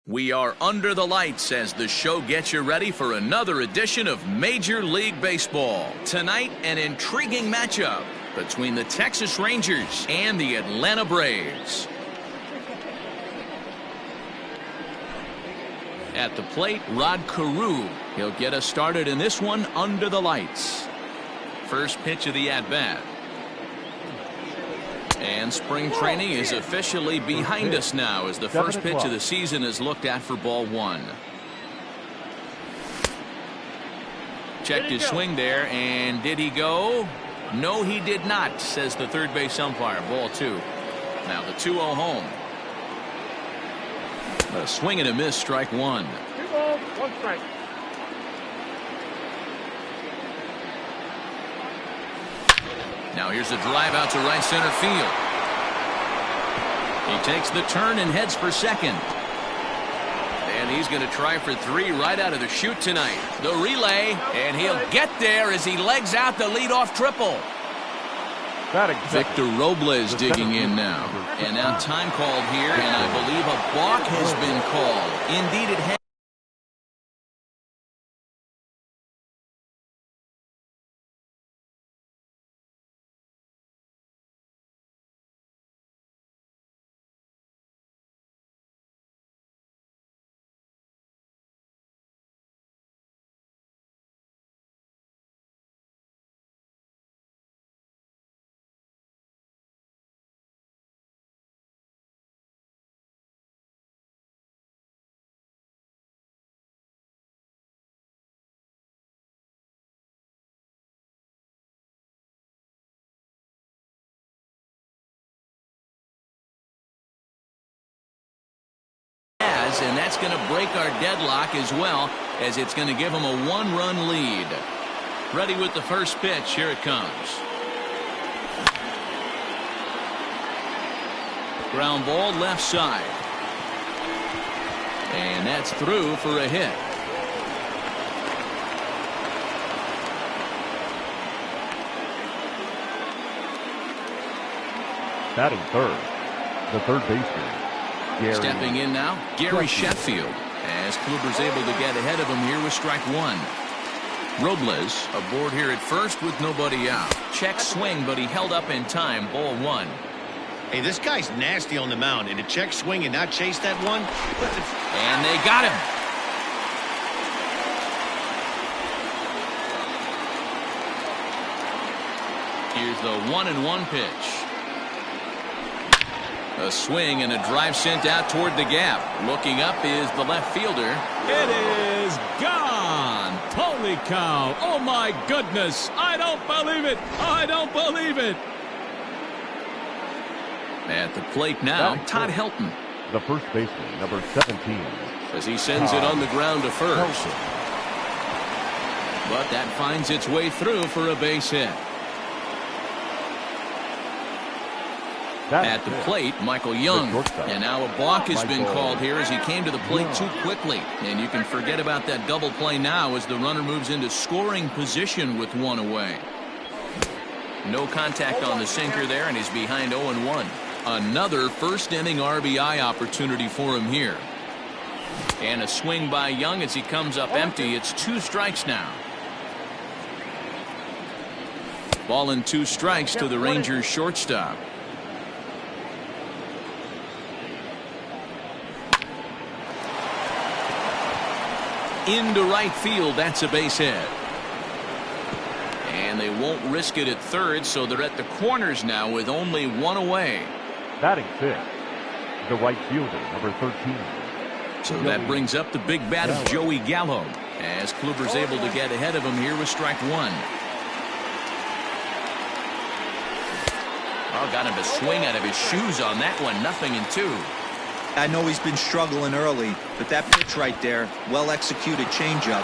We are under the lights as the show gets you ready for another edition of Major League Baseball. Tonight, an intriguing matchup between the Texas Rangers and the Atlanta Braves. At the plate, Rod Carew. He'll get us started in this one under the lights. First pitch of the at-bat. And spring training is officially behind us now as the first pitch of the season is looked at for ball one. Checked his swing there, and did he go? No, he did not, says the third base umpire. Ball two. Now the 2-0 home. A swing and a miss, strike one. 2 balls, 1 strike. Now here's a drive out to right center field. He takes the turn and heads for second. And he's going to try for 3 right out of the chute tonight. The relay, and he'll get there as he legs out the leadoff triple. Victor Robles digging in now. And now time called here, and I believe a balk has been called. Indeed it has. And that's going to break our deadlock as well, as it's going to give him a 1-run lead. Ready with the first pitch. Here it comes. Ground ball left side. And that's through for a hit. Batting third, the third baseman. Stepping in now, Gary Sheffield, as Kluber's able to get ahead of him here with strike one. Robles aboard here at first with nobody out. Check swing, but he held up in time. Ball one. Hey, this guy's nasty on the mound, and to check swing and not chase that one. And they got him. Here's the 1-1 pitch. A swing and a drive sent out toward the gap. Looking up is the left fielder. It is gone. Holy cow. Oh, my goodness. I don't believe it. I don't believe it. At the plate now, Todd Helton. The first baseman, number 17. As he sends it on the ground to first. But that finds its way through for a base hit. At the plate, Michael Young. And now a balk has been called here as he came to the plate too quickly. And you can forget about that double play now as the runner moves into scoring position with one away. No contact on the sinker there, and he's behind 0-1. Another first inning RBI opportunity for him here. And a swing by Young as he comes up empty. It's 2 strikes now. Ball and 2 strikes to the Rangers shortstop. Into right field, that's a base hit. And they won't risk it at third, so they're at the corners now with only 1 away. Batting fifth, the right fielder, number 13. So that brings up the big bat of Joey Gallo, as Kluber's able to get ahead of him here with strike one. Oh, got him to swing out of his shoes on that one. 0-2. I know he's been struggling early, but that pitch right there, well-executed changeup.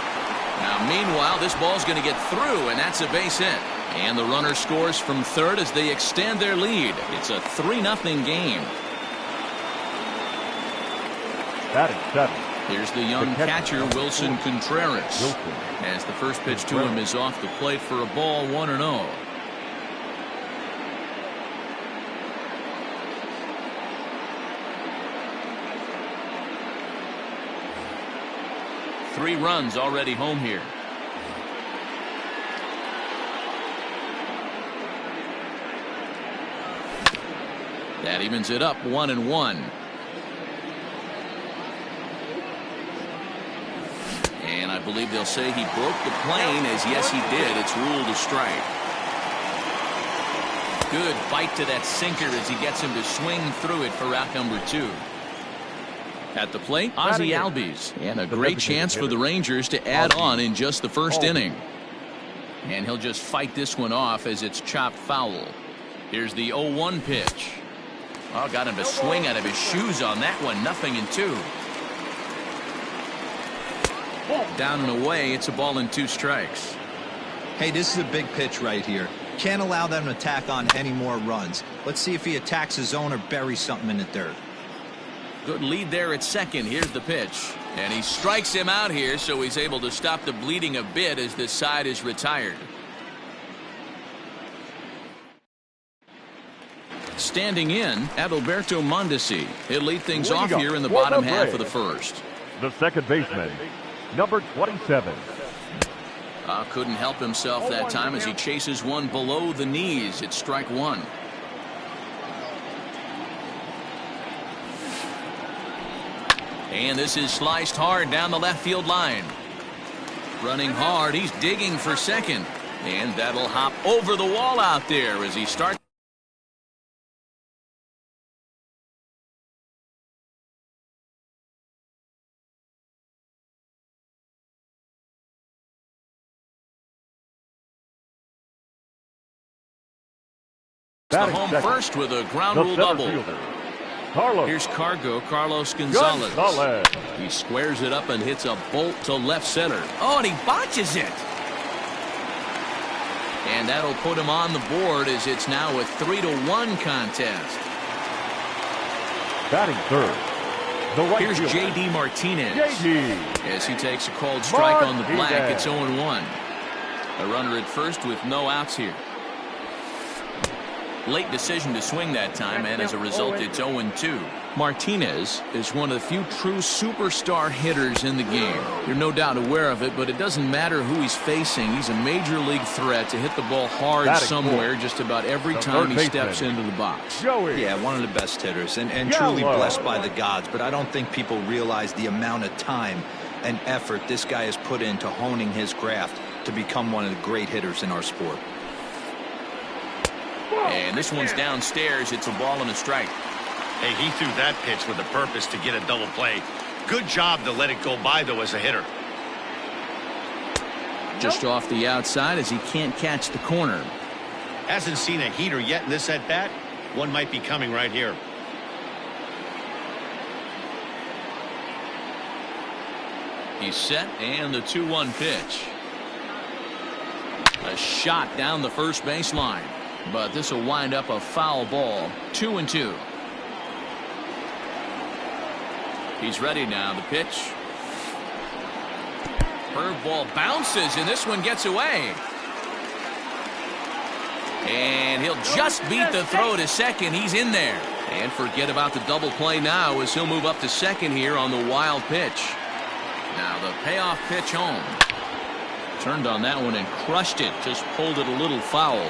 Now, meanwhile, this ball's going to get through, and that's a base hit. And the runner scores from third as they extend their lead. It's a 3-0 game. Batting seventh. Here's the young catcher, Wilson Contreras. As the first pitch to him is off the plate for a ball, 1-0. 3 runs already home here. That evens it up 1-1. And I believe they'll say he broke the plane, as yes he did. It's ruled a strike. Good bite to that sinker as he gets him to swing through it for out number 2. At the plate, Ozzie Albies, and a great chance for the Rangers to add on in just the first inning. And he'll just fight this one off as it's chopped foul. Here's the 0-1 pitch. Oh, got him to swing out of his shoes on that one. 0-2. Down and away. It's a ball and 2 strikes. Hey, this is a big pitch right here. Can't allow them to tack on any more runs. Let's see if he attacks his zone or buries something in the dirt. Good lead there at second. Here's the pitch. And he strikes him out here, so he's able to stop the bleeding a bit as this side is retired. Standing in, Adalberto Mondesi. He'll lead things off here in the bottom half of the first. The second baseman, number 27. Couldn't help himself that time as he chases one below the knees. It's strike 1. And this is sliced hard down the left field line. Running hard, he's digging for second. And that'll hop over the wall out there as he starts. The home first with a ground rule double. Here's Carlos Gonzalez. He squares it up and hits a bolt to left center. Oh, and he botches it. And that'll put him on the board as it's now a 3-1 contest. Batting third. Here's J.D. Martinez. As he takes a called strike on the black, it's 0-1. A runner at first with no outs here. Late decision to swing that time, and as a result, it's 0-2. Martinez is one of the few true superstar hitters in the game. You're no doubt aware of it, but it doesn't matter who he's facing. He's a major league threat to hit the ball hard somewhere just about every time he steps into the box. Yeah, one of the best hitters, and truly blessed by the gods, but I don't think people realize the amount of time and effort this guy has put into honing his craft to become one of the great hitters in our sport. And this one's downstairs. It's a ball and a strike. Hey, he threw that pitch with a purpose to get a double play. Good job to let it go by, though, as a hitter. Just off the outside as he can't catch the corner. Hasn't seen a heater yet in this at-bat. One might be coming right here. He's set, and the 2-1 pitch. A shot down the first baseline. But this will wind up a foul ball. 2-2. He's ready now. The pitch. Curveball bounces, and this one gets away. And he'll just beat the throw to second. He's in there. And forget about the double play now as he'll move up to second here on the wild pitch. Now the payoff pitch home. Turned on that one and crushed it. Just pulled it a little foul.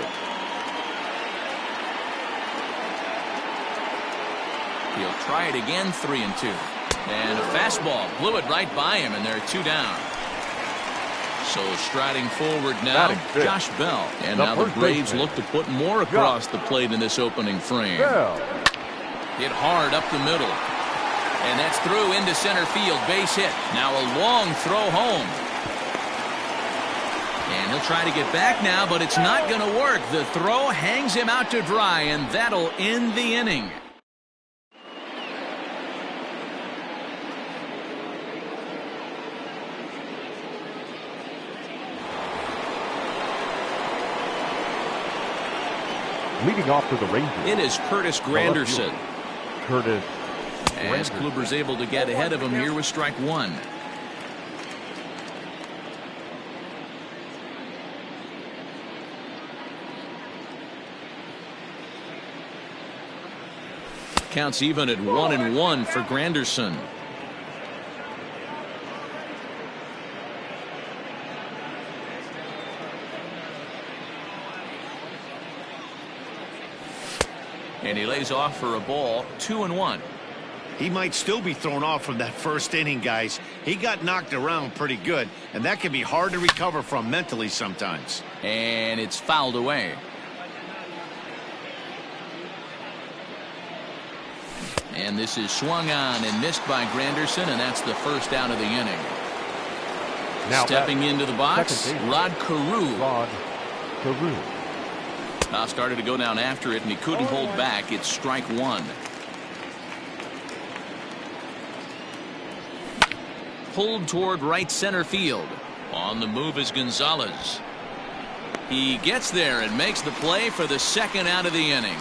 He'll try it again. 3-2. And a fastball blew it right by him, and they're 2 down. So striding forward now, Josh Bell. And now the Braves look to put more across the plate in this opening frame. Hit hard up the middle. And that's through into center field. Base hit. Now a long throw home. And he'll try to get back now, but it's not going to work. The throw hangs him out to dry, and that'll end the inning. Leading off to the Rangers. It is Curtis Granderson. Curtis. As Kluber's able to get ahead of him here with strike 1. Counts even at 1-1 for Granderson. And he lays off for a ball, 2-1. He might still be thrown off from that first inning, guys. He got knocked around pretty good, and that can be hard to recover from mentally sometimes. And it's fouled away. And this is swung on and missed by Granderson, and that's the first out of the inning. Now stepping into the box, Rod Carew. Now started to go down after it, and he couldn't hold back. It's strike one. Pulled toward right center field. On the move is Gonzalez. He gets there and makes the play for the second out of the inning.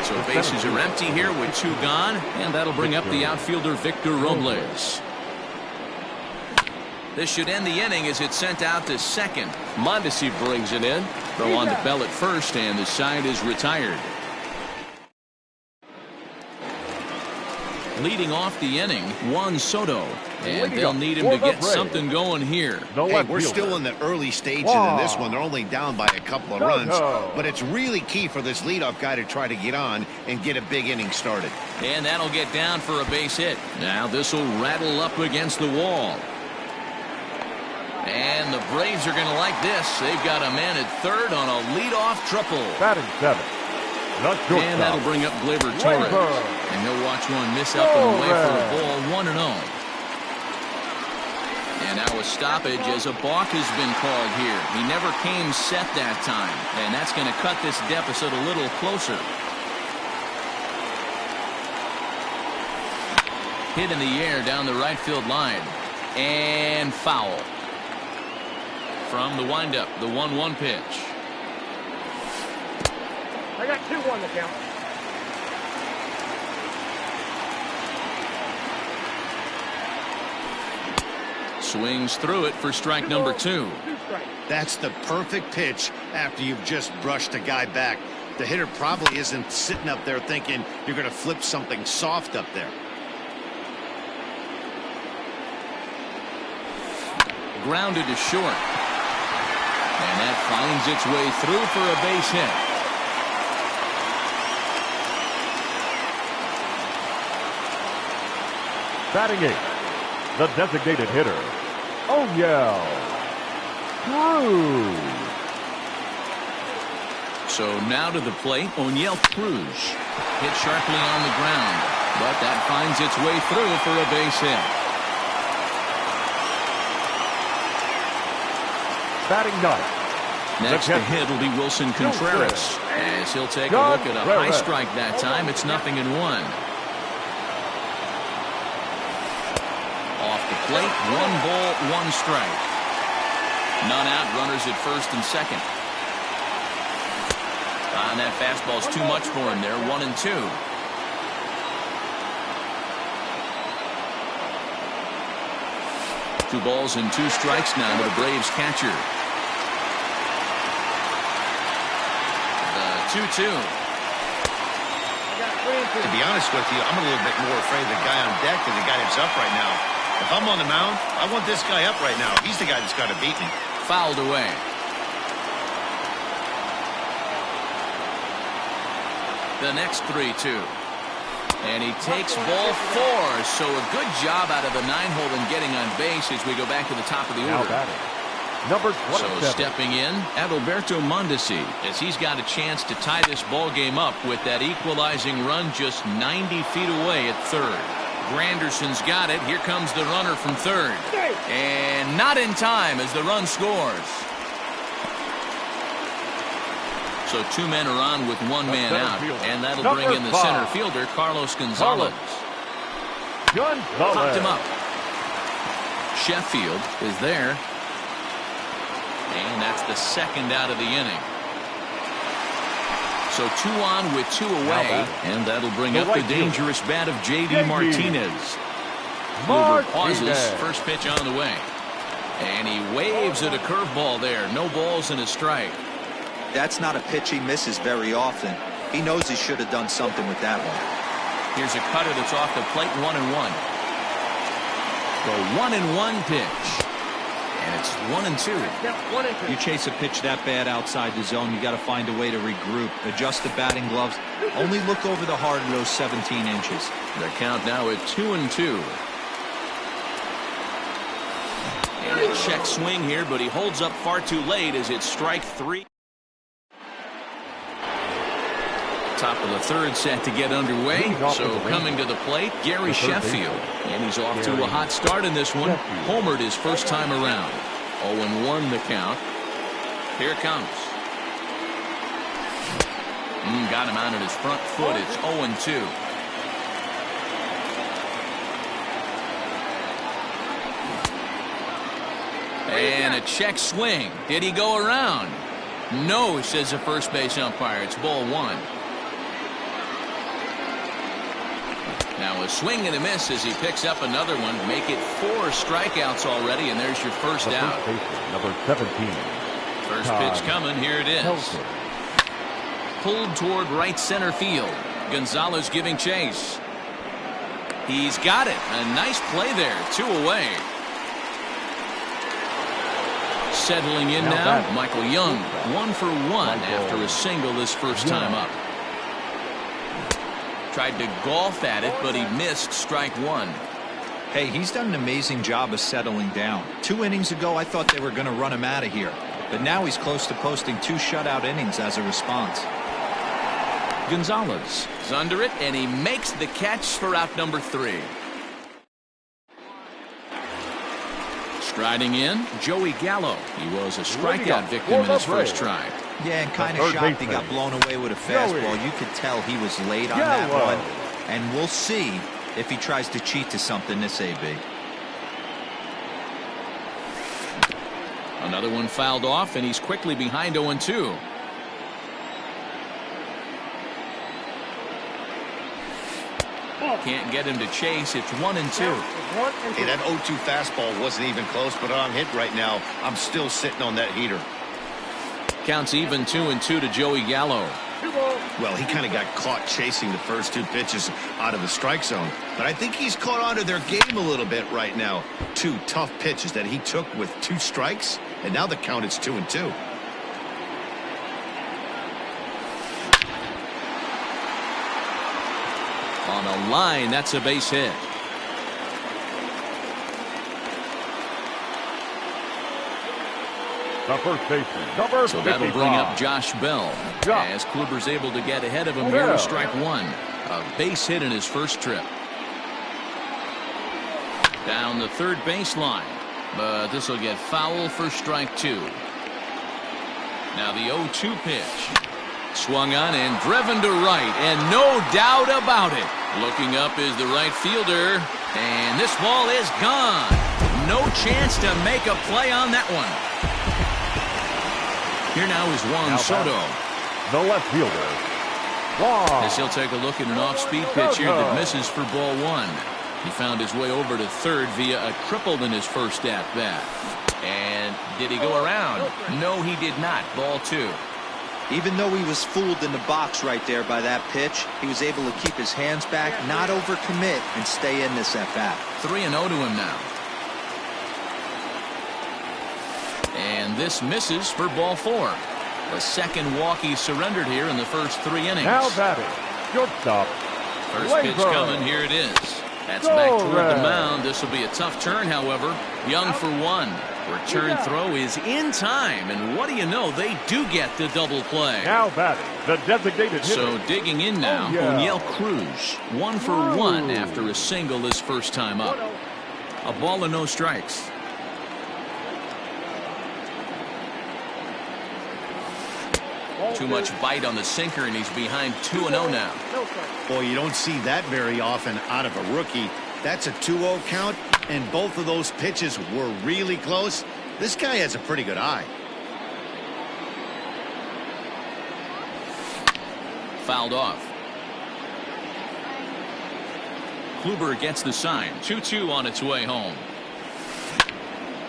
So bases are empty here with 2 gone, and that'll bring up the outfielder Victor Robles. This should end the inning as it's sent out to second. Mondesi brings it in. Throw on to Bell at first, and the side is retired. Leading off the inning, Juan Soto. And they'll need him to get something going here. Hey, we're still in the early stages in this one. They're only down by a couple of runs. But it's really key for this leadoff guy to try to get on and get a big inning started. And that'll get down for a base hit. Now this will rattle up against the wall. And the Braves are going to like this. They've got a man at third on a leadoff triple. Batting 7. And that'll bring up Gleyber Torres. And he'll watch one miss up and away for a ball, 1-0. And now a stoppage as a balk has been called here. He never came set that time. And that's going to cut this deficit a little closer. Hit in the air down the right field line. And foul. From the windup, the 1-1 pitch. I got 2-1 to count. Swings through it for strike number 2. That's the perfect pitch after you've just brushed a guy back. The hitter probably isn't sitting up there thinking you're going to flip something soft up there. Grounded to short. And that finds its way through for a base hit. Batting 8, the designated hitter, O'Neill Cruz. So now to the plate, O'Neill Cruz. Hit sharply on the ground, but that finds its way through for a base hit. Batting 9. Next to hit will be Wilson Contreras, as he'll take a look at a high strike that time. It's 0-1. Plate, 1 ball, 1 strike. None out, runners at first and second. And that fastball's too much for him there, 1-2. Two balls and 2 strikes now to the Braves catcher. The 2-2. To be honest with you, I'm a little bit more afraid of the guy on deck than the guy that's up right now. If I'm on the mound, I want this guy up right now. He's the guy that's got to beat me. Fouled away. The next 3-2. And he takes ball 4. So a good job out of the 9-hole in getting on base as we go back to the top of the order. Number 27. So stepping in, Adalberto Mondesi, as he's got a chance to tie this ball game up with that equalizing run just 90 feet away at third. Granderson's got it. Here comes the runner from third. And not in time as the run scores. So 2 men are on with 1 man out. And that'll bring in the center fielder, Carlos Gonzalez. Popped him up. Sheffield is there. And that's the second out of the inning. So 2 on with 2 away, and that'll bring up the dangerous bat of J.D. Martinez. Kluber pauses, first pitch on the way. And he waves at a curveball there. No balls and a strike. That's not a pitch he misses very often. He knows he should have done something with that one. Here's a cutter that's off the plate, 1-1. The 1-1 pitch. And it's 1-2. Count 1-2. You chase a pitch that bad outside the zone, you got to find a way to regroup, adjust the batting gloves. Only look over the heart of those 17 inches. The count now at 2-2. And a check swing here, but he holds up far too late as it's strike 3. Top of the third set to get underway. So coming to the plate, Gary Sheffield. And he's off to a hot start in this one. Homered his first time around. 0-1 the count. Here it comes. Got him out at his front foot. It's 0-2. And a check swing. Did he go around? No, says the first base umpire. It's ball 1. Now a swing and a miss as he picks up another one. Make it 4 strikeouts already, and there's your first out. Number 17. First pitch coming. Here it is. Pulled toward right center field. Gonzalez giving chase. He's got it. A nice play there. 2 away. Settling in now, Michael Young. 1 for 1 after a single his first time up. Tried to golf at it, but he missed strike 1. Hey, he's done an amazing job of settling down. 2 innings ago, I thought they were going to run him out of here. But now he's close to posting 2 shutout innings as a response. Gonzalez is under it, and he makes the catch for out number 3. Striding in, Joey Gallo. He was a strikeout victim in his first try. Yeah, and kind of shocked he got blown away with a fastball. You could tell he was late on that one. And we'll see if he tries to cheat to something this AB. Another one fouled off, and he's quickly behind 0-2. Can't get him to chase. It's 1-2. Hey, that 0-2 fastball wasn't even close, but on hit right now, I'm still sitting on that heater. Counts even 2-2 to Joey Gallo. Well, he kind of got caught chasing the first 2 pitches out of the strike zone. But I think he's caught onto their game a little bit right now. 2 tough pitches that he took with 2 strikes, and now the count is 2-2. On a line, that's a base hit. The first baseman, number 55. So that'll bring up Josh Bell. As Kluber's able to get ahead of him here with strike 1. A base hit in his first trip. Down the third baseline. But this will get foul for strike 2. Now the 0-2 pitch. Swung on and driven to right, and no doubt about it. Looking up is the right fielder, and this ball is gone. No chance to make a play on that one. Here now is Juan Soto. The left fielder. Juan. As he'll take a look at an off-speed pitch here that misses for ball 1. He found his way over to third via a triple in his first at-bat. And did he go around? No, he did not. Ball 2. Even though he was fooled in the box right there by that pitch, he was able to keep his hands back, not overcommit, and stay in this at-bat. 3-0 to him now. And this misses for ball 4. The second walk he surrendered here in the first 3 innings. Now batting, shortstop. First pitch coming. Here it is. That's back toward the mound. This will be a tough turn, however. Young for 1. Return throw is in time, and what do you know? They do get the double play. Now batting, the designated hitter. So digging in now, Oniel Cruz. 1 for 1 after a single his first time up. A ball and no strikes. Too much bite on the sinker, and he's behind 2-0 now. Boy, you don't see that very often out of a rookie. That's a 2-0 count, and both of those pitches were really close. This guy has a pretty good eye. Fouled off. Kluber gets the sign. 2-2 on its way home.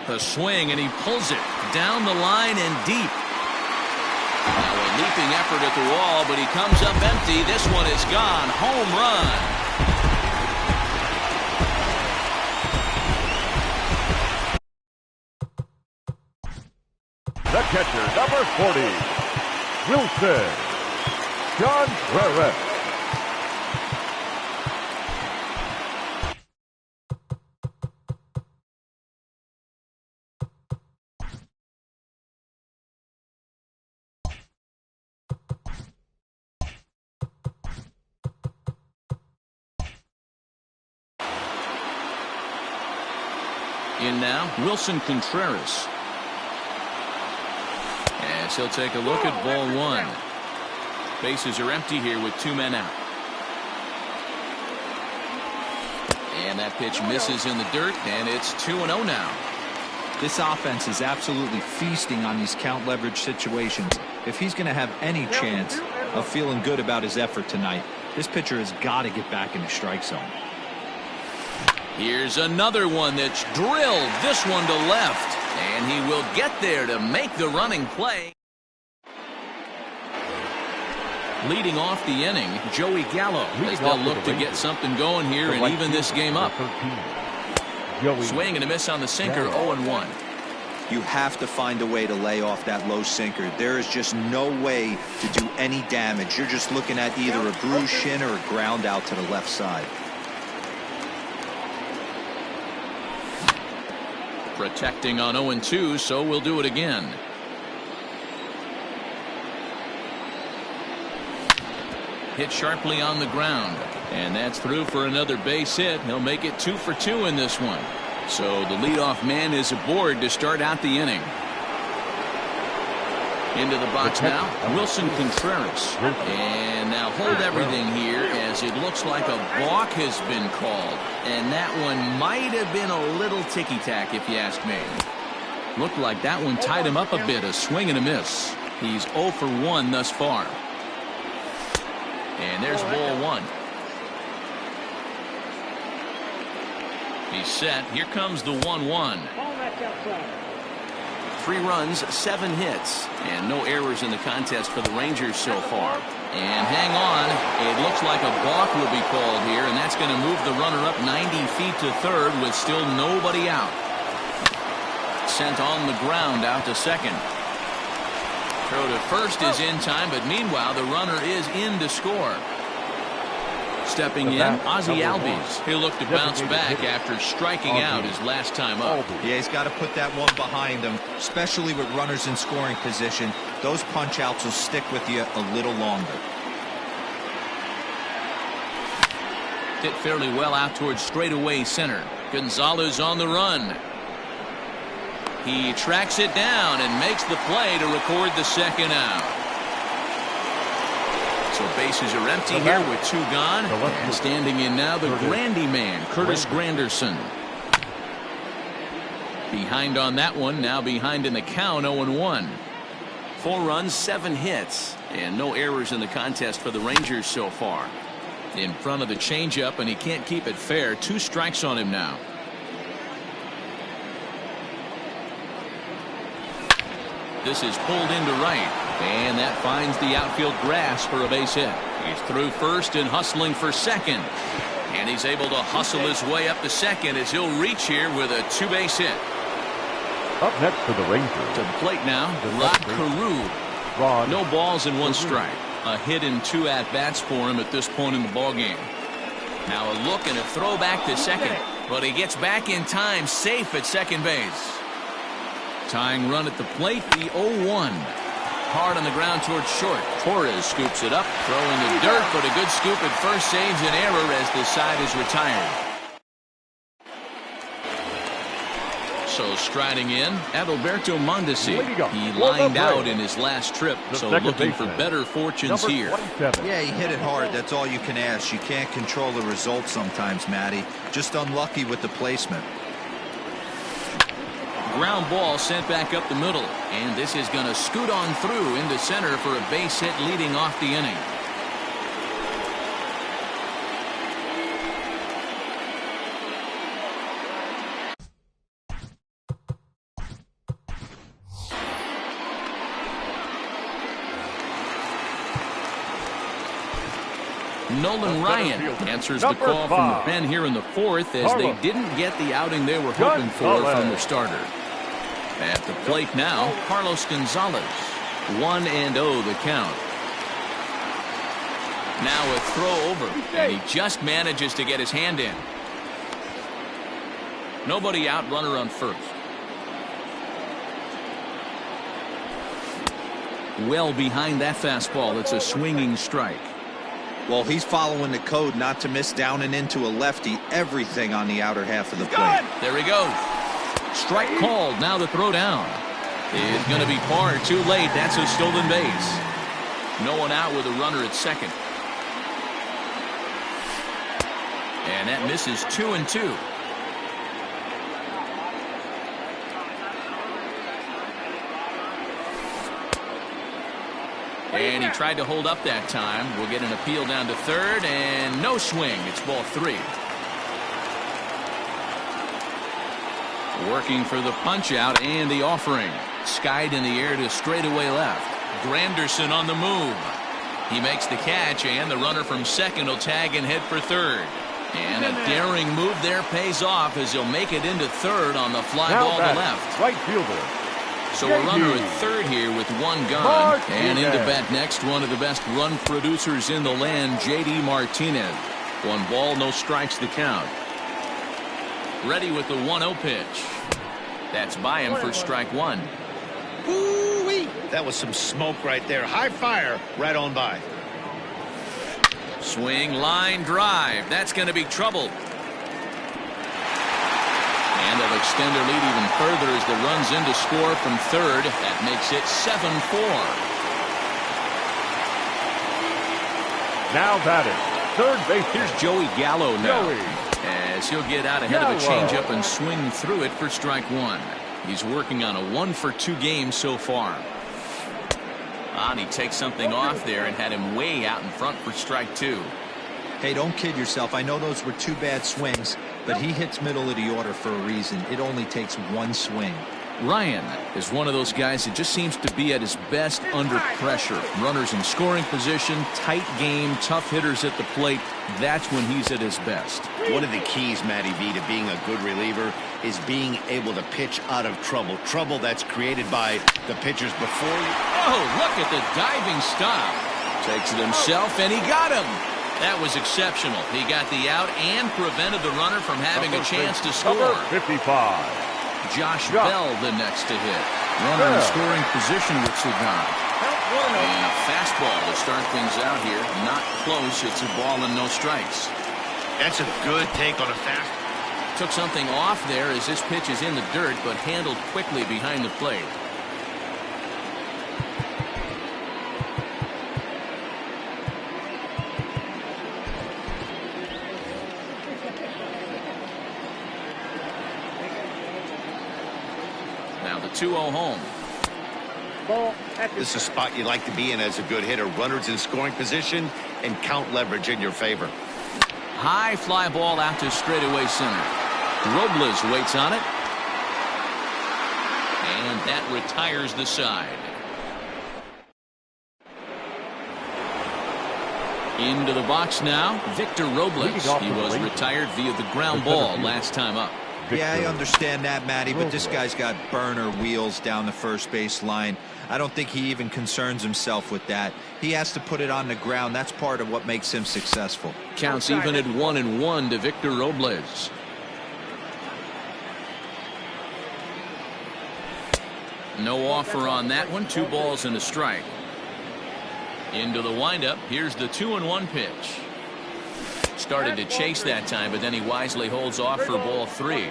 The swing, and he pulls it down the line and deep. Now a leaping effort at the wall, but he comes up empty. This one is gone. Home run. The catcher, number 40, Wilson Contreras. In now, Wilson Contreras. As he'll take a look at ball one. Bases are empty here with 2 men out. And that pitch misses in the dirt, and it's 2-0 now. This offense is absolutely feasting on these count leverage situations. If he's going to have any chance of feeling good about his effort tonight, this pitcher has got to get back in the strike zone. Here's another one that's drilled, this one to left, and he will get there to make the running play. Leading off the inning, Joey Gallo, as they'll look to get something going here and even this game up. Swing and a miss on the sinker, 0-1. You have to find a way to lay off that low sinker. There is just no way to do any damage. You're just looking at either a bruised shin or a ground out to the left side. Protecting on 0-2, so we'll do it again. Hit sharply on the ground, and that's through for another base hit. He'll make it 2 for 2 in this one. So the leadoff man is aboard to start out the inning. Into the box now, Wilson Contreras. And now hold everything here as it looks like a balk has been called. And that one might have been a little ticky-tack if you ask me. Looked like that one tied him up a bit, a swing and a miss. He's 0 for 1 thus far. And there's ball one. He's set. Here comes the 1-1. 3 runs, 7 hits, and no errors in the contest for the Rangers so far. And hang on, it looks like a balk will be called here, and that's going to move the runner up 90 feet to third with still nobody out. Sent on the ground out to second. Throw to first is in time, but meanwhile the runner is in to score. Stepping in, Ozzie Albies. He'll look to bounce back after striking out his last time up. Yeah, he's got to put that one behind him, especially with runners in scoring position. Those punch outs will stick with you a little longer. Hit fairly well out towards straightaway center. Gonzalez on the run. He tracks it down and makes the play to record the second out. So bases are empty here with 2 gone. And standing in now the Grandy man, Curtis Granderson. Behind on that one, now behind in the count, 0-1. 4 runs, 7 hits, and no errors in the contest for the Rangers so far. In front of the changeup, and he can't keep it fair. 2 strikes on him now. This is pulled into right. And that finds the outfield grass for a base hit. He's through first and hustling for second. And he's able to hustle his way up to second as he'll reach here with a 2-base hit. Up next for the Rangers. To the plate now, Rod Carew. No balls and 1 strike. A hit in 2 at-bats for him at this point in the ballgame. Now a look and a throw back to second. But he gets back in time, safe at second base. Tying run at the plate, the 0-1. Hard on the ground towards short. Torres scoops it up, throwing the dirt, but a good scoop at first saves an error as the side is retired. So striding in, Adalberto Mondesi. He lined out in his last trip, so looking for better fortunes here. Yeah, he hit it hard. That's all you can ask. You can't control the result sometimes, Matty. Just unlucky with the placement. Ground ball sent back up the middle, and this is going to scoot on through into center for a base hit leading off the inning. Nolan Ryan answers the call from the pen here in the 4th as they didn't get the outing they were hoping for from their starter. At the plate now, Carlos Gonzalez. 1-0 the count. Now a throw over, and he just manages to get his hand in. Nobody out, runner on first. Well behind that fastball. It's a swinging strike. Well, he's following the code not to miss down and into a lefty. Everything on the outer half of the plate. There he goes. Strike called. Now the throw down. It's going to be far too late. That's a stolen base. No one out with a runner at second. And that misses 2-2. And he tried to hold up that time. We'll get an appeal down to third, and no swing. It's ball 3. Working for the punch out and the offering. Skied in the air to straightaway left. Granderson on the move. He makes the catch, and the runner from second will tag and head for third. And a daring move there pays off as he'll make it into third on the fly ball to left. Right fielder. So a runner at third here with one gone. And into bat next, one of the best run producers in the land, J.D. Martinez. 1 ball, no strikes the count. Ready with the 1-0 pitch. That's by him for strike 1. Ooh-wee. That was some smoke right there. High fire right on by. Swing, line, drive. That's going to be trouble. And they'll extend their lead even further as the runs in to score from third. That makes it 7-4. Now batting. Third base. Here's Joey Gallo now. Joey. As he'll get out ahead of a changeup and swing through it for strike 1. He's working on a 1-for-2 game so far. And he takes something off there and had him way out in front for strike 2. Hey, don't kid yourself. I know those were 2 bad swings, but he hits middle of the order for a reason. It only takes 1 swing. Ryan is one of those guys that just seems to be at his best under pressure. Runners in scoring position, tight game, tough hitters at the plate. That's when he's at his best. One of the keys, Matty V, to being a good reliever is being able to pitch out of trouble. Trouble that's created by the pitchers before you. Oh, look at the diving stop. Takes it himself, and he got him. That was exceptional. He got the out and prevented the runner from having a chance to score. 55. Josh Bell the next to hit. Runner in scoring position with Sugan. And a fastball to start things out here. Not close. It's a ball and no strikes. That's a good take on a fastball. Took something off there as this pitch is in the dirt, but handled quickly behind the plate. Now the 2-0 home. This is a spot you like to be in as a good hitter. Runners in scoring position and count leverage in your favor. High fly ball out to straightaway center. Robles waits on it. And that retires the side. Into the box now, Victor Robles. He was retired via the ground ball last time up. Yeah, I understand that, Matty, but this guy's got burner wheels down the first base line. I don't think he even concerns himself with that. He has to put it on the ground. That's part of what makes him successful. Counts even at 1-1 to Victor Robles. No offer on that one. 2 balls and a strike. Into the windup. Here's the 2-1 pitch. Started to chase that time, but then he wisely holds off for ball 3.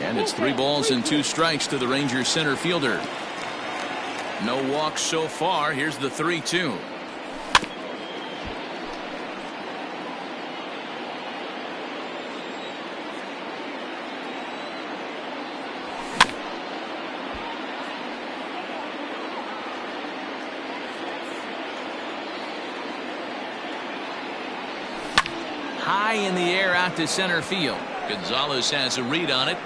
And it's 3 balls and 2 strikes to the Rangers center fielder. No walks so far. Here's the 3-2. High in the air out to center field. Gonzalez has a read on it.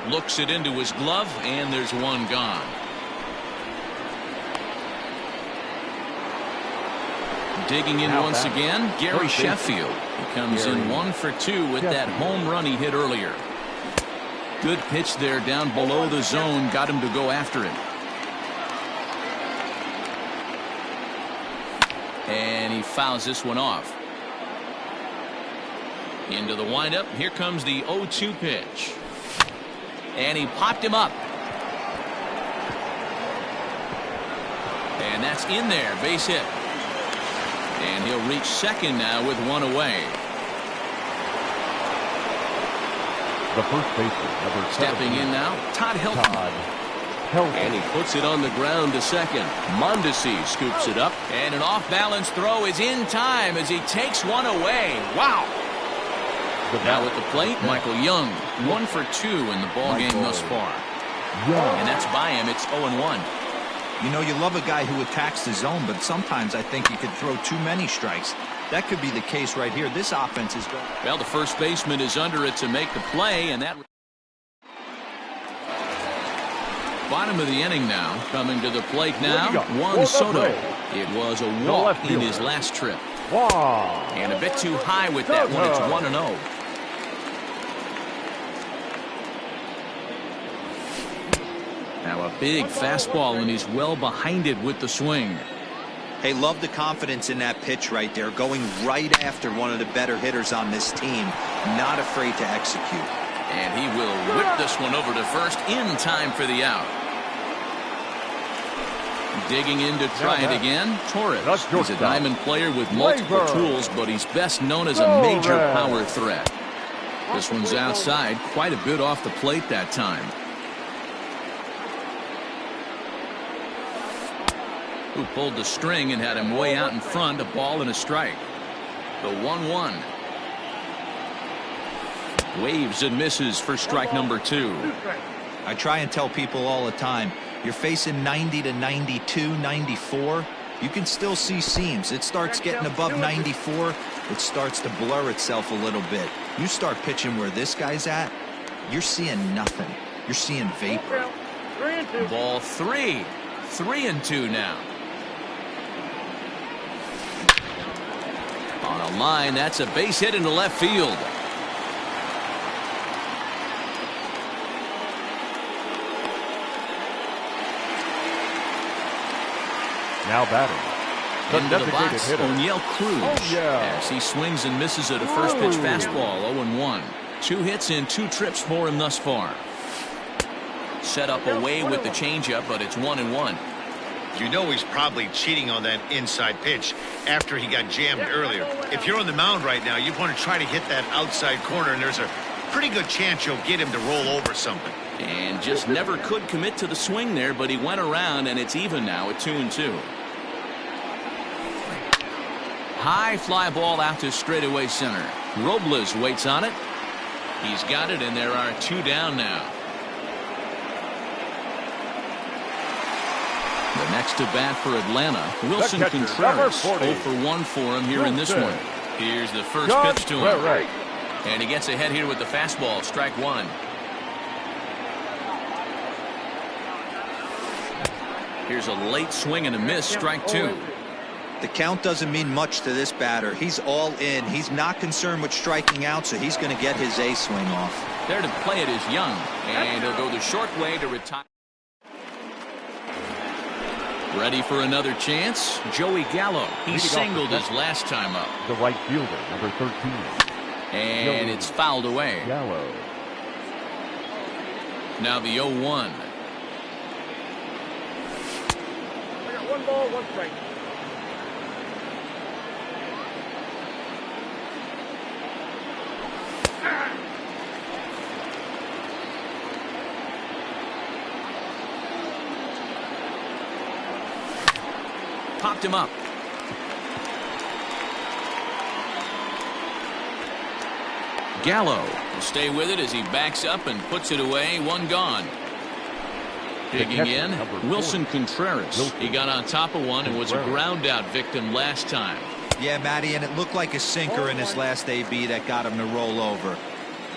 Looks it into his glove, and there's 1 gone. Digging in once again, Gary Sheffield. He comes in 1 for 2 with that home run he hit earlier. Good pitch there down below the zone. Got him to go after it. And he fouls this one off. Into the windup. Here comes the 0-2 pitch. And he popped him up. And that's in there. Base hit. And he'll reach second now with one away. The first baseman, number Stepping in now, Todd Helton. And he puts it on the ground to second. Mondesi scoops it up. And an off-balance throw is in time as he takes one away. Wow. Now at the plate, Michael Young. 1 for 2 in the ball game thus far. And that's by him. It's 0-1. You know, you love a guy who attacks the zone, but sometimes I think he could throw too many strikes. That could be the case right here. This offense is going. Well, the first baseman is under it to make the play, and that. Bottom of the inning now. Coming to the plate now, Juan Soto. It was a walk in his last trip. And a bit too high with that one. It's 1-0. Now a big fastball, and he's well behind it with the swing. Hey, love the confidence in that pitch right there. Going right after one of the better hitters on this team. Not afraid to execute. And he will whip this one over to first in time for the out. Digging in to try it again, Torres. He's a diamond player with multiple tools, but he's best known as a major power threat. This one's outside, quite a bit off the plate that time. Who pulled the string and had him way out in front, a ball and a strike. The 1-1. Waves and misses for strike number 2. I try and tell people all the time, you're facing 90 to 92, 94. You can still see seams. It starts getting above 94. It starts to blur itself a little bit. You start pitching where this guy's at, you're seeing nothing. You're seeing vapor. Ball 3. 3-2 now. On a line, that's a base hit into left field. Now batting. Into the box, O'Neill Cruz. As he swings and misses at a first pitch fastball, 0-1. 2 hits in 2 trips for him thus far. Set up away with the changeup, but it's 1-1. You know he's probably cheating on that inside pitch after he got jammed earlier. If you're on the mound right now, you want to try to hit that outside corner, and there's a pretty good chance you'll get him to roll over something. And just never could commit to the swing there, but he went around, and it's even now at 2-2. High fly ball out to straightaway center. Robles waits on it. He's got it, and there are 2 down now. The next to bat for Atlanta, Wilson Contreras. 0 for 1 for him here in this one. Here's the first pitch to him. And he gets ahead here with the fastball. Strike 1. Here's a late swing and a miss. Strike 2. The count doesn't mean much to this batter. He's all in. He's not concerned with striking out, so he's going to get his A swing off. There to play it is Young. And he'll go the short way to retire. Ready for another chance? Joey Gallo. He singled his last time up. The right fielder, number 13. And it's fouled away. Gallo. Now the 0-1. I got 1 ball, 1 strike. Popped him up. Gallo will stay with it as he backs up and puts it away. 1 gone. Digging in, Wilson Contreras. He got on top of one and was a ground out victim last time. Yeah, Matty, and it looked like a sinker in his last AB that got him to roll over.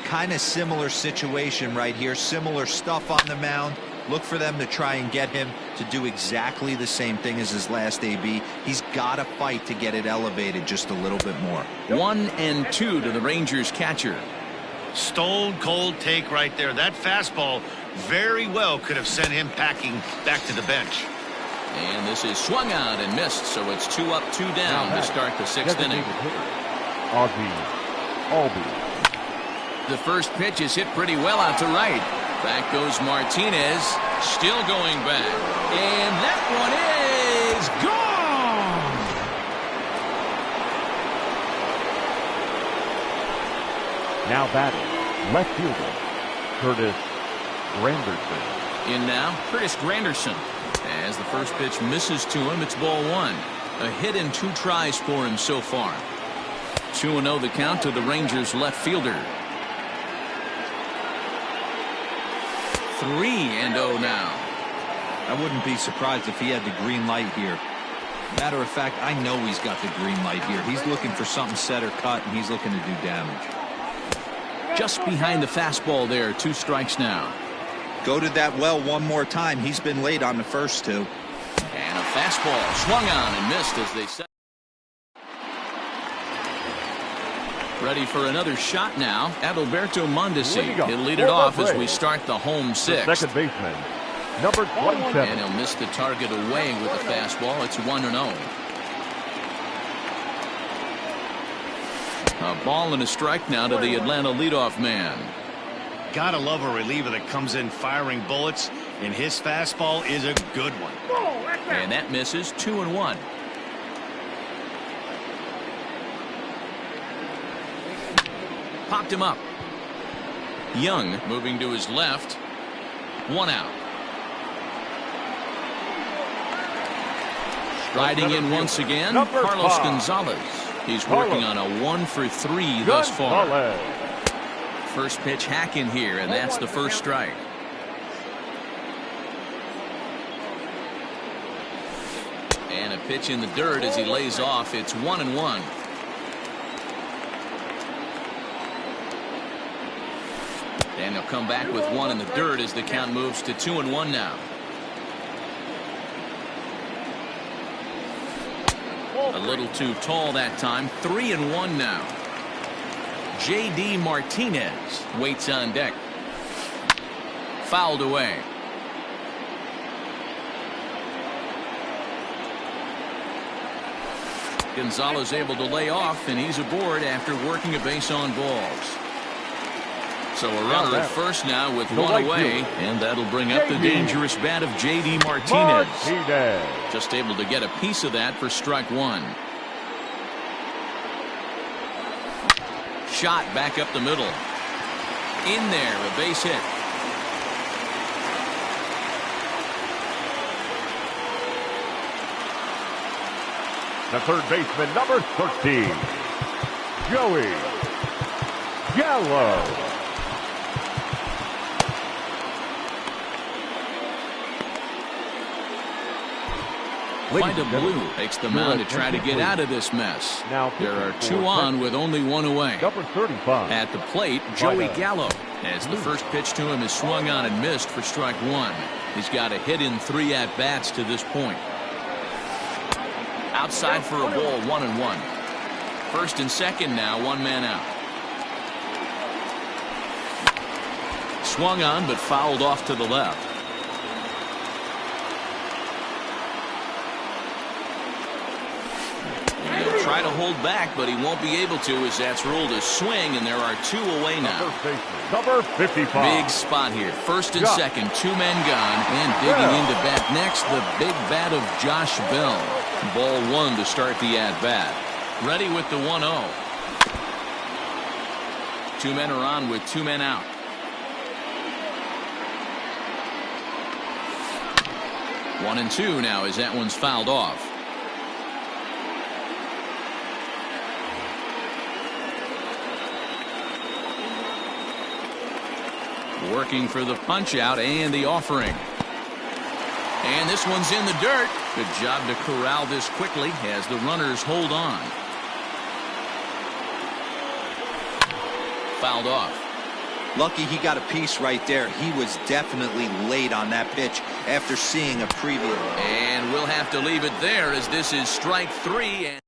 Kind of similar situation right here. Similar stuff on the mound. Look for them to try and get him to do exactly the same thing as his last AB. He's got to fight to get it elevated just a little bit more. 1-2 to the Rangers catcher. Stone cold take right there. That fastball very well could have sent him packing back to the bench. And this is swung on and missed, so it's 2 up, 2 down to start the 6th inning. The first pitch is hit pretty well out to right. Back goes Martinez, still going back. And that one is gone! Now batting, left fielder, Curtis Granderson. In now, Curtis Granderson. As the first pitch misses to him, it's ball 1. A hit in 2 tries for him so far. 2-0 the count to the Rangers left fielder. 3-0 now. I wouldn't be surprised if he had the green light here. Matter of fact, I know he's got the green light here. He's looking for something set or cut, and he's looking to do damage. Just behind the fastball there, 2 strikes now. Go to that well one more time. He's been late on the first 2. And a fastball swung on and missed as they set. Ready for another shot now. Adalberto Mondesi. He'll lead it off as we start the home 6th. Second baseman, number 27. And he'll miss the target away with the fastball. It's 1-0. A ball and a strike now to the Atlanta leadoff man. Gotta love a reliever that comes in firing bullets, and his fastball is a good one. And that misses. 2-1. Popped him up. Young moving to his left. 1 out. Riding in once again, Carlos Gonzalez. He's working on a 1 for 3 thus far. First pitch hack in here, and that's the first strike. And a pitch in the dirt as he lays off. It's 1-1. And he'll come back with 1 in the dirt as the count moves to 2-1 now. A little too tall that time. 3-1 now. J.D. Martinez waits on deck. Fouled away. Gonzalez able to lay off, and he's aboard after working a base on balls. So a runner at first now with 1 away, and that'll bring up the dangerous bat of J.D. Martinez. Just able to get a piece of that for strike 1. Shot back up the middle. In there, a base hit. The third baseman, number 13, Joey Gallo. Vida Blue takes the mound to try to get out of this mess. There are 2 on with only 1 away. Number 35. At the plate, Joey Gallo. As the first pitch to him is swung on and missed for strike 1. He's got a hit in 3 at-bats to this point. Outside for a ball, 1-1. First and second now, 1 man out. Swung on but fouled off to the left. Try to hold back, but he won't be able to as that's ruled a swing, and there are 2 away now. Number 55. Big spot here. First and second, 2 men gone, and digging into bat next, the big bat of Josh Bell. Ball 1 to start the at-bat. Ready with the 1-0. 2 men are on with 2 men out. One and 2 now as that one's fouled off. Working for the punch out and the offering. And this one's in the dirt. Good job to corral this quickly as the runners hold on. Fouled off. Lucky he got a piece right there. He was definitely late on that pitch after seeing a preview. And we'll have to leave it there as this is strike 3.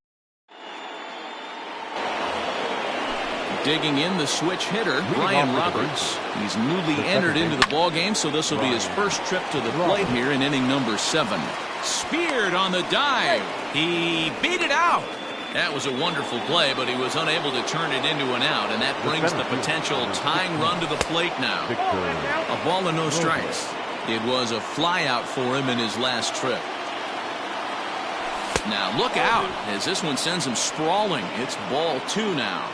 Digging in the switch hitter, Brian Roberts. He's newly entered into the ball game, so this will be his first trip to the plate here in inning number 7. Speared on the dive. He beat it out. That was a wonderful play, but he was unable to turn it into an out, and that brings the potential tying run to the plate now. A ball and no strikes. It was a flyout for him in his last trip. Now look out as this one sends him sprawling. It's ball 2 now.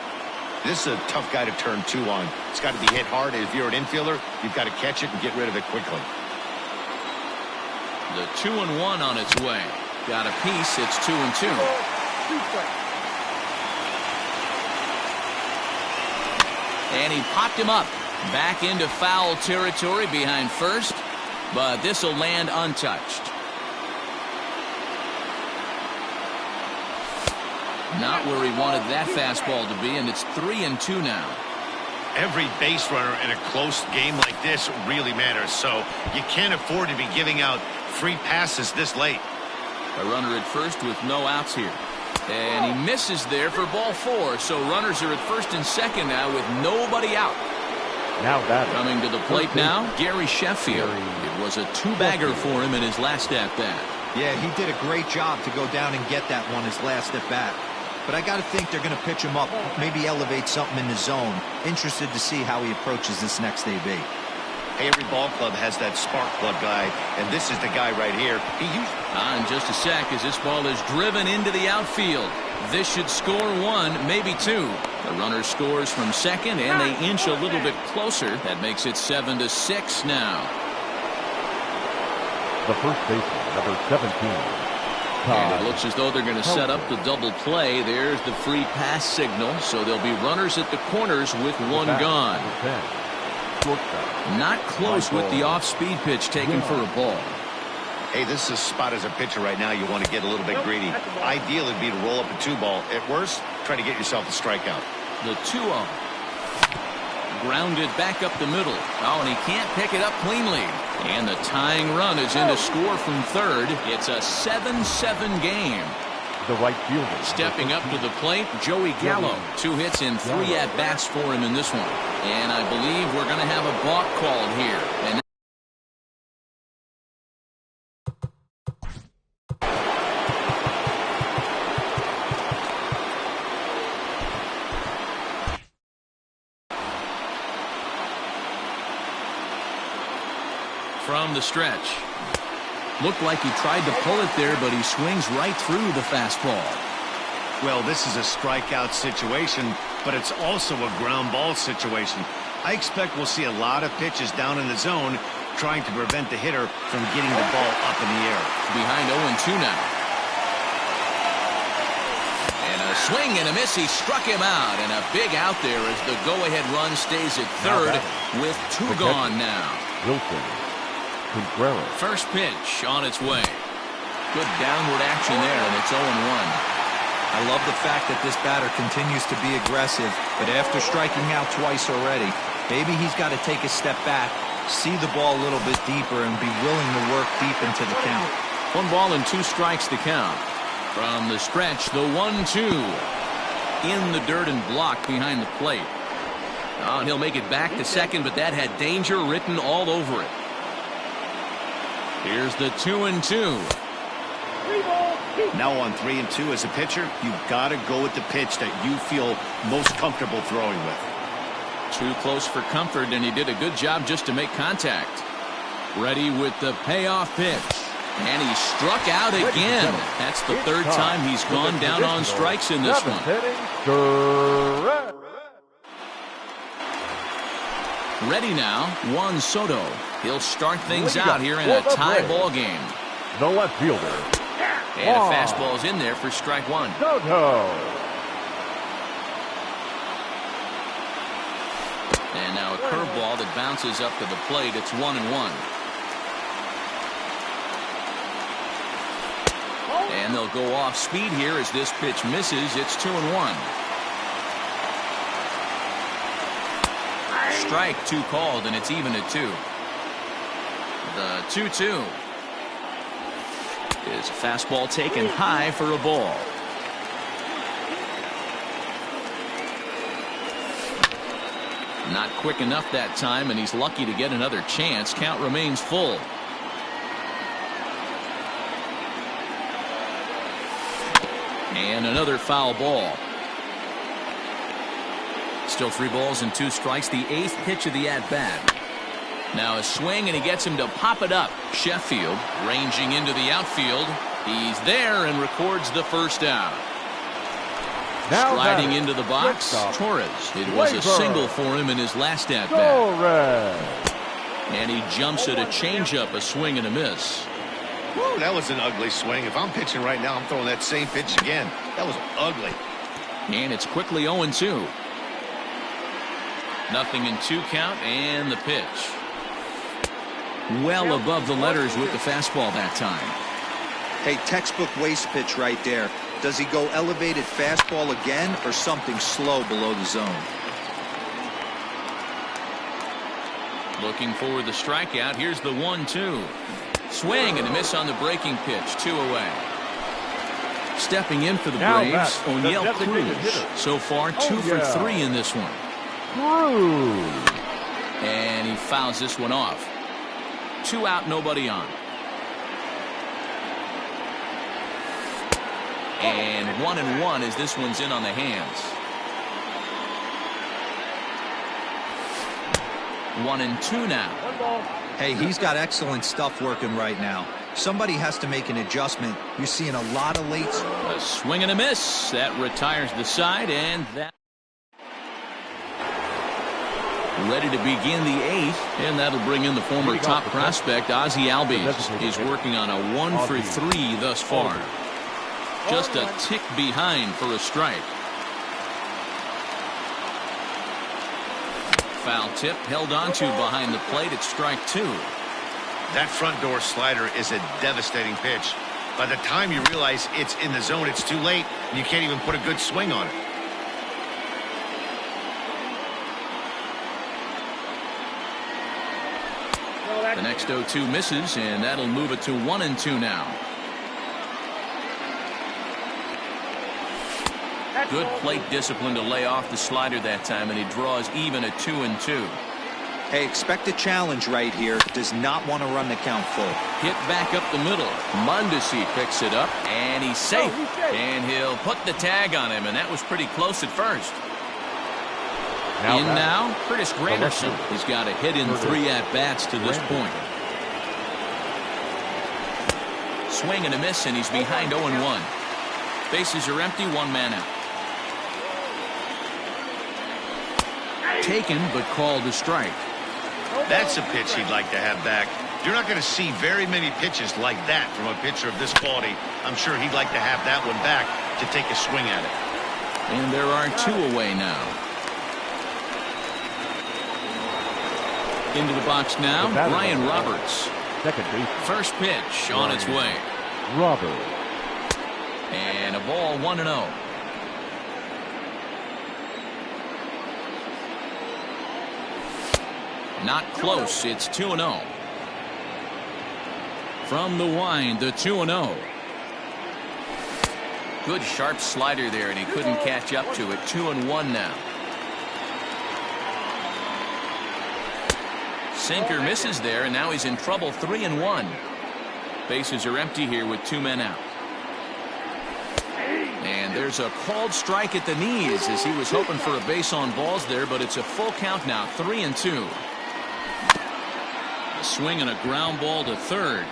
This is a tough guy to turn 2 on. It's got to be hit hard. If you're an infielder, you've got to catch it and get rid of it quickly. The 2-1 on its way. Got a piece. It's 2-2. And he popped him up. Back into foul territory behind first. But this will land untouched. Not where he wanted that fastball to be, and it's 3-2 now. Every base runner in a close game like this really matters, so you can't afford to be giving out free passes this late. A runner at first with no outs here. And he misses there for ball 4, so runners are at first and second now with nobody out. Now that coming to the plate now, Gary Sheffield. It was a 2-bagger for him in his last at-bat. Yeah, he did a great job to go down and get that one his last at-bat. But I got to think they're going to pitch him up, maybe elevate something in the zone. Interested to see how he approaches this next AB. Hey, every ball club has that spark plug guy, and this is the guy right here. In just a sec as this ball is driven into the outfield. This should score 1, maybe 2. The runner scores from second, and they inch a little bit closer. That makes it 7-6 now. the first baseman, number 17. And it looks as though they're going to set up the double play. There's the free pass signal, so there'll be runners at the corners with one gone. Not close with the off-speed pitch taken for a ball. Hey, this is a spot as a pitcher right now. You want to get a little bit greedy. Ideal would be to roll up a 2-ball. At worst, try to get yourself a strikeout. The 2-0. Grounded back up the middle. Oh, and he can't pick it up cleanly. And the tying run is in to score from third. It's a 7-7 game. The right fielder. Stepping up to the plate, Joey Gallo. 2 hits and 3 at-bats for him in this one. And I believe we're going to have a balk called here. And from the stretch. Looked like he tried to pull it there, but he swings right through the fastball. Well, this is a strikeout situation, but it's also a ground ball situation. I expect we'll see a lot of pitches down in the zone trying to prevent the hitter from getting the ball up in the air. Behind 0-2 now. And a swing and a miss. He struck him out, and a big out there as the go-ahead run stays at third with 2 gone now. Wilson. First pitch on its way. Good downward action there, and it's 0-1. I love the fact that this batter continues to be aggressive, but after striking out twice already, maybe he's got to take a step back, see the ball a little bit deeper, and be willing to work deep into the count. 1 ball and 2 strikes to count. From the stretch, the 1-2. In the dirt and blocked behind the plate. Oh, and he'll make it back to second, but that had danger written all over it. Here's the 2-2. Now on 3-2 as a pitcher, you've got to go with the pitch that you feel most comfortable throwing with. Too close for comfort, and he did a good job just to make contact. Ready with the payoff pitch. And he struck out again. That's the 3rd time he's gone down on strikes in this one. Ready now, Juan Soto. He'll start things out here in a tie ball game. The left fielder. And a fastball's in there for strike 1. Soto. And now a curveball that bounces up to the plate. It's 1-1. And they'll go off speed here as this pitch misses. It's 2-1. Strike 2 called, and it's even at 2. The 2-2 is a fastball taken high for a ball. Not quick enough that time, and he's lucky to get another chance. Count remains full. And another foul ball. Still 3 balls and 2 strikes. The 8th pitch of the at-bat. Now a swing, and he gets him to pop it up. Sheffield ranging into the outfield. He's there and records the first out. Now Sliding into the box, Torres. It was a single for him in his last at-bat. And he jumps at a changeup, a swing and a miss. Woo, that was an ugly swing. If I'm pitching right now, I'm throwing that same pitch again. That was ugly. And it's quickly 0-2. Nothing in 2 count, and the pitch. Well above the letters with the fastball that time. Hey, textbook waste pitch right there. Does he go elevated fastball again or something slow below the zone? Looking for the strikeout. Here's the 1-2. Swing and a miss on the breaking pitch. 2 away. Stepping in for the Braves, O'Neill Cruz. So far, 2 for 3 in this one. And he fouls this one off. 2 out, nobody on. And 1-1 as this one's in on the hands. 1-2 now. Hey, he's got excellent stuff working right now. Somebody has to make an adjustment. You're seeing a lot of late. A swing and a miss. That retires the side, and that. Ready to begin the 8th, and that'll bring in the former top prospect, Ozzie Albies. He's working on a 1 for 3 thus far. Just a tick behind for a strike. Foul tip held onto behind the plate at strike 2. That front door slider is a devastating pitch. By the time you realize it's in the zone, it's too late, and you can't even put a good swing on it. The next 0-2 misses, and that'll move it to 1-2 now. Good plate discipline to lay off the slider that time, and he draws even at 2-2. Hey, expect a challenge right here. Does not want to run the count full. Hit back up the middle. Mundesi picks it up, and he's safe. And he'll put the tag on him, and that was pretty close at first. Now, Curtis Granderson. He's got a hit in 3 at-bats to this point. Swing and a miss, and he's behind 0-1. Bases are empty, 1 man out. Taken, but called a strike. That's a pitch he'd like to have back. You're not going to see very many pitches like that from a pitcher of this quality. I'm sure he'd like to have that one back to take a swing at it. And there are 2 away now. Into the box now, Ryan Roberts. Second base. First pitch on its way. Roberts. And a ball, 1-0. Not close. It's 2-0. From the wind, the 2-0. Good sharp slider there, and he couldn't catch up to it. 2-1 now. Sinker misses there, and now he's in trouble. 3-1. Bases are empty here with 2 men out. And there's a called strike at the knees as he was hoping for a base on balls there, but it's a full count now. 3-2. A swing and a ground ball to third.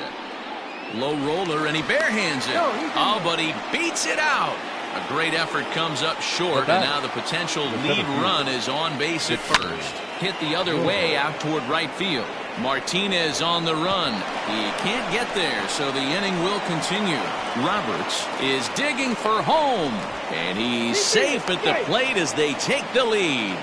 Low roller, and he barehands it. Oh, but he beats it out. A great effort comes up short, and now the potential lead run is on base at first. Hit the other way out toward right field. Martinez on the run. He can't get there, so the inning will continue. Roberts is digging for home, and he's safe at the plate as they take the lead.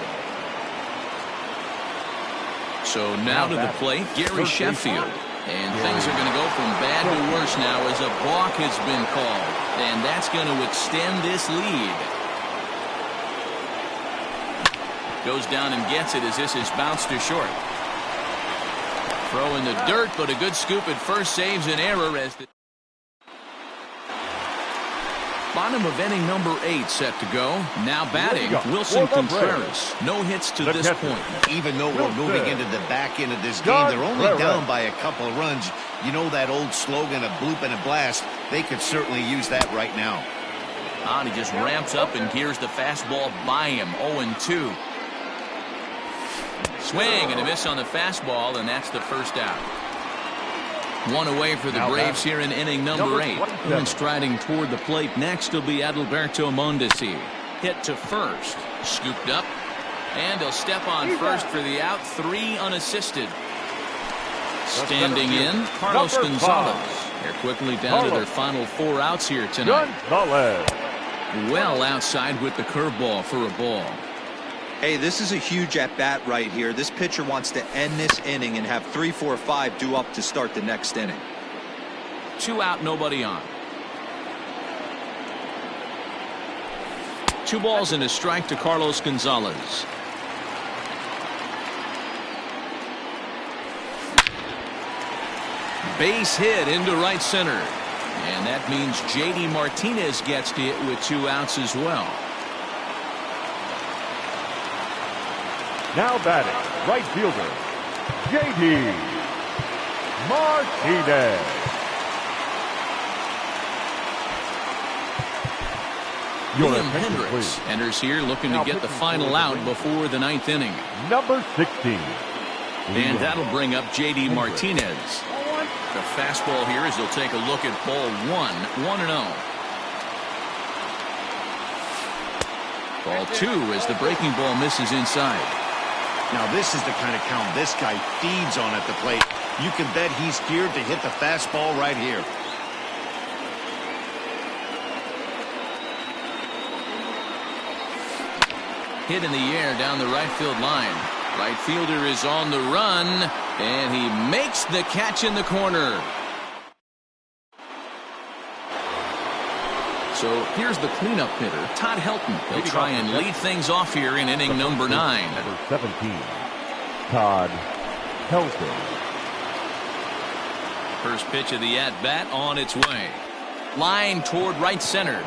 So now to the plate, Gary Sheffield. And things are going to go from bad to worse now as a balk has been called. And that's going to extend this lead. Goes down and gets it as this is bounced to short. Throw in the dirt, but a good scoop at first saves an error as the bottom of inning number 8 set to go. Now batting, Wilson Contreras. No hits to this point. Even though we're moving into the back end of this game, they're only down by a couple of runs. You know that old slogan, a bloop and a blast? They could certainly use that right now. And he just ramps up and gears the fastball by him. 0-2. Swing and a miss on the fastball, and that's the first out. One away for the Braves here in inning number 8. And striding toward the plate next will be Adalberto Mondesi. Hit to first. Scooped up. And he'll step on first for the out. 3 unassisted. Standing in, Carlos Gonzalez. They're quickly down to their final 4 outs here tonight. Well outside with the curveball for a ball. Hey, this is a huge at-bat right here. This pitcher wants to end this inning and have 3, 4, 5 due up to start the next inning. 2 out, nobody on. 2 balls and a strike to Carlos Gonzalez. Base hit into right center. And that means J.D. Martinez gets to it with 2 outs as well. Now batting, right fielder, J.D. Martinez. Liam Hendricks enters here looking to get the final out before the 9th inning. Number 16. And that'll bring up J.D. Martinez. The fastball here as he'll take a look at ball 1, 1-0. Ball 2 as the breaking ball misses inside. Now this is the kind of count this guy feeds on at the plate. You can bet he's geared to hit the fastball right here. Hit in the air down the right field line. Right fielder is on the run, and he makes the catch in the corner. So here's the cleanup hitter, Todd Helton. He'll try and lead things off here in inning number 9. Number 17, Todd Helton. First pitch of the at-bat on its way. Line toward right center.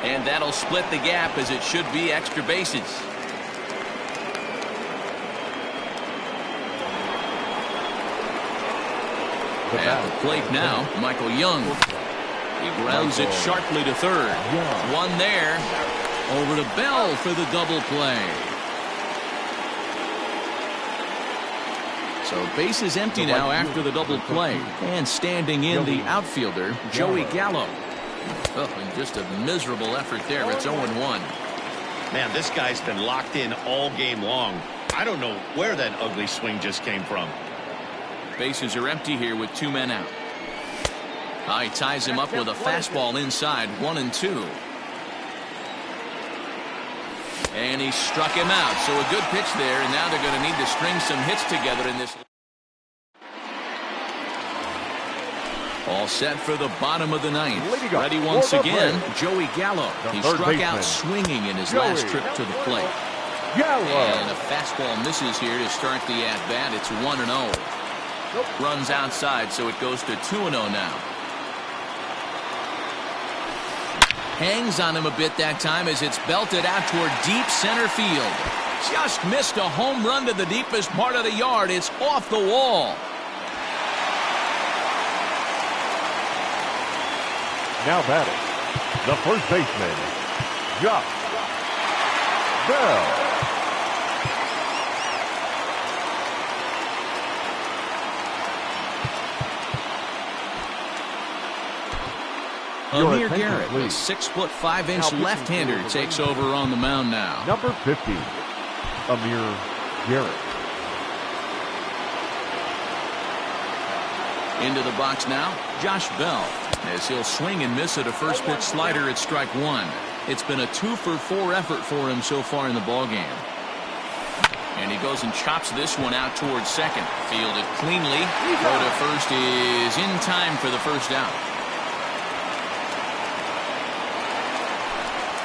And that'll split the gap as it should be extra bases. At the plate now, Michael Young. He grounds it sharply to third. One there. Over to Bell for the double play. So bases empty now after the double play. And standing in the outfielder, Joey Gallo. Oh, and just a miserable effort there. It's 0-1. Man, this guy's been locked in all game long. I don't know where that ugly swing just came from. Bases are empty here with 2 men out. He ties him up with a fastball inside, 1-2. And he struck him out. So a good pitch there, and now they're going to need to string some hits together in this. All set for the bottom of the 9th. Ready once again, Joey Gallo. He struck out swinging in his last trip to the plate. And a fastball misses here to start the at-bat. It's 1-0. Runs outside, so it goes to 2-0 now. Hangs on him a bit that time as it's belted out toward deep center field. Just missed a home run to the deepest part of the yard. It's off the wall. Now batting, the first baseman, Josh Bell. Amir Garrett, a 6'5" left-hander, takes over on the mound now. Number 50, Amir Garrett. Into the box now, Josh Bell, as he'll swing and miss at a first pitch slider at strike 1. It's been a 2-for-4 effort for him so far in the ballgame. And he goes and chops this one out towards second. Fielded cleanly. Throw to first is in time for the first out.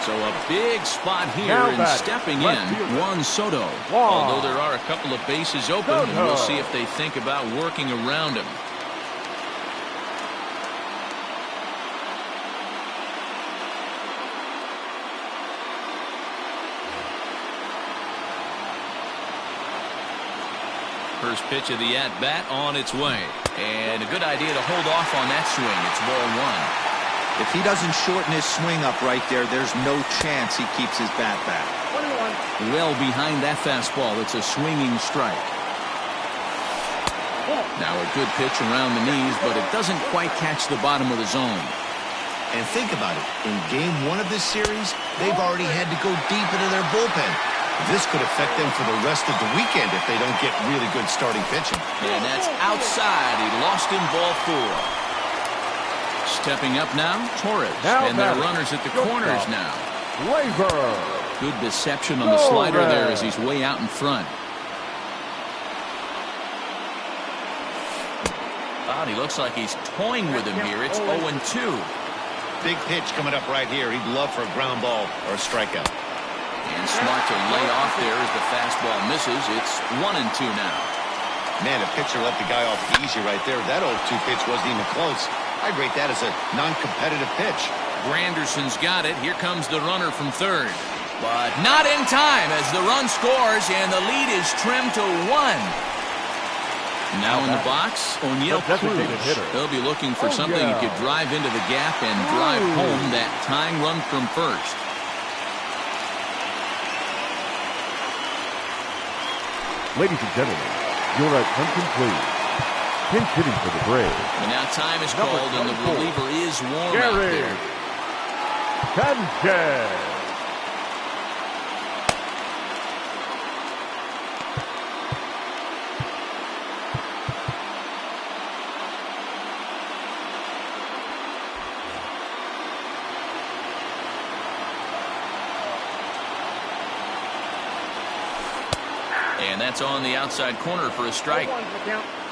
So a big spot here, and stepping in, Juan Soto. Although there are a couple of bases open, and we'll see if they think about working around him. First pitch of the at-bat on its way. And a good idea to hold off on that swing. It's ball one. If he doesn't shorten his swing up right there, there's no chance he keeps his bat back. 21. Well behind that fastball. It's a swinging strike. Now a good pitch around the knees, but it doesn't quite catch the bottom of the zone. And think about it. In game one of this series, they've already had to go deep into their bullpen. This could affect them for the rest of the weekend if they don't get really good starting pitching. And that's outside. He lost in ball four. Stepping up now, Torres. And their runners at the corners now. Labor. Good deception on the slider there as he's way out in front. God, he looks like he's toying with him here. It's 0-2. Big pitch coming up right here. He'd love for a ground ball or a strikeout. And smart to lay off there as the fastball misses. It's 1-2 now. Man, a pitcher let the guy off easy right there. That 0-2 pitch wasn't even close. I'd rate that as a non-competitive pitch. Granderson's got it. Here comes the runner from third. But not in time as the run scores and the lead is trimmed to 1. Now in the box, O'Neill Cruz. They'll be looking for something that could drive into the gap and drive home that tying run from first. Ladies and gentlemen, your attention please. Pinch hitting for the Braves. And now time is called and the reliever is warm out there. Sanchez. And that's on the outside corner for a strike.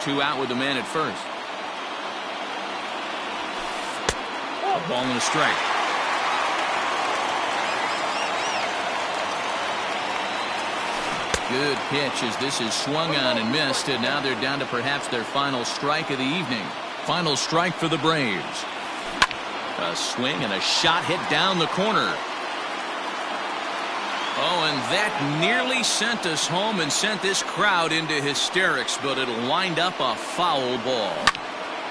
2 out with the man at first. A ball and a strike. Good pitch as this is swung on and missed, and now they're down to perhaps their final strike of the evening. Final strike for the Braves. A swing and a shot hit down the corner. Oh, and that nearly sent us home and sent this crowd into hysterics, but it'll wind up a foul ball.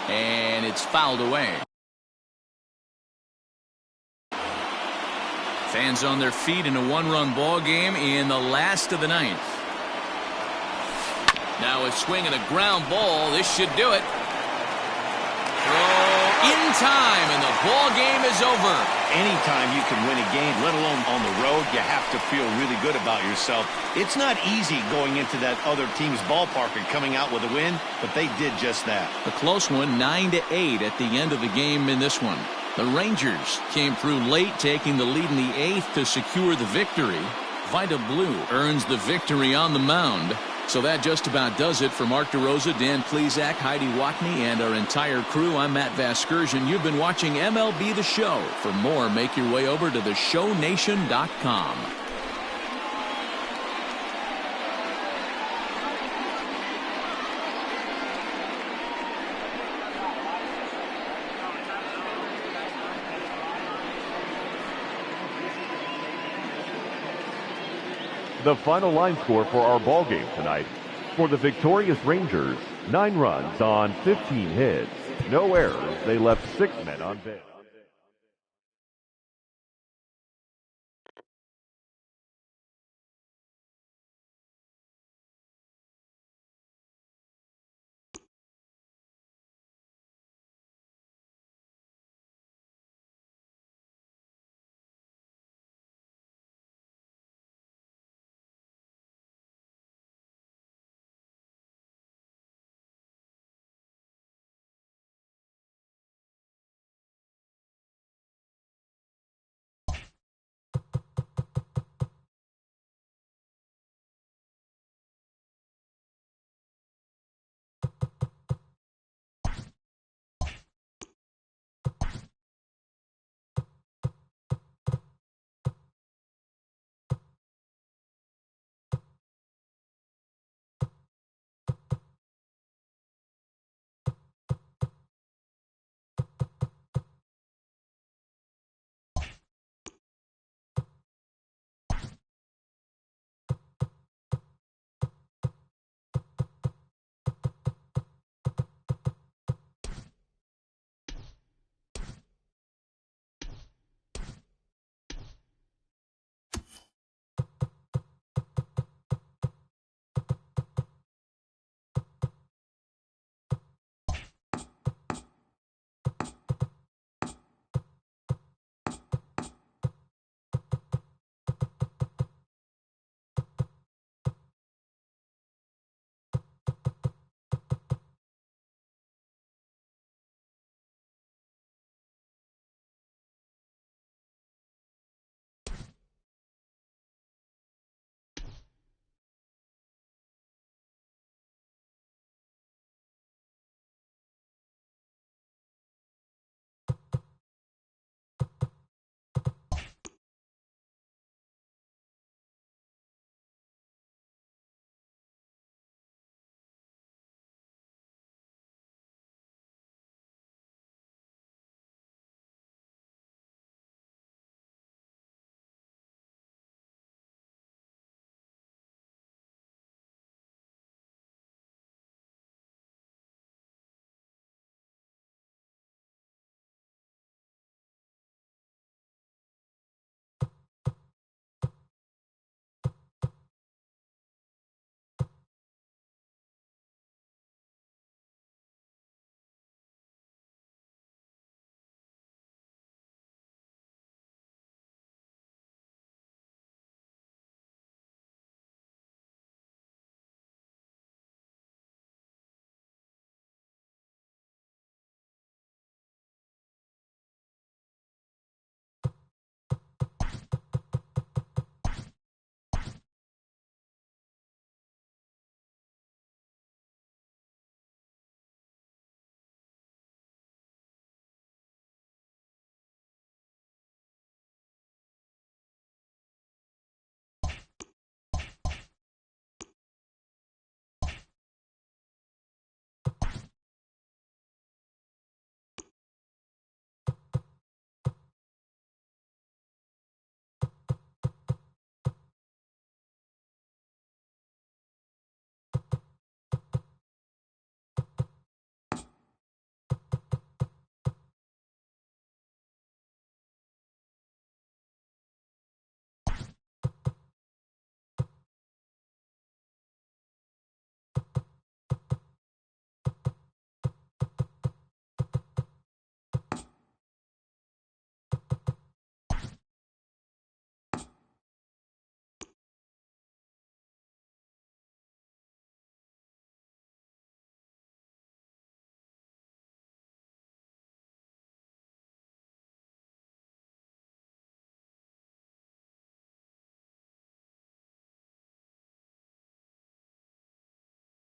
And it's fouled away. Fans on their feet in a 1-run ball game in the last of the 9th. Now a swing and a ground ball. This should do it. Throw in time, and the ball game is over. Anytime you can win a game, let alone on the road, you have to feel really good about yourself. It's not easy going into that other team's ballpark and coming out with a win, but they did just that. A close one, 9-8 at the end of the game in this one. The Rangers came through late, taking the lead in the 8th to secure the victory. Vida Blue earns the victory on the mound. So that just about does it for Mark DeRosa, Dan Plesac, Heidi Watney, and our entire crew. I'm Matt Vasgersian. You've been watching MLB The Show. For more, make your way over to theshownation.com. The final line score for our ball game tonight. For the victorious Rangers, 9 runs on 15 hits. No errors. They left 6 men on base.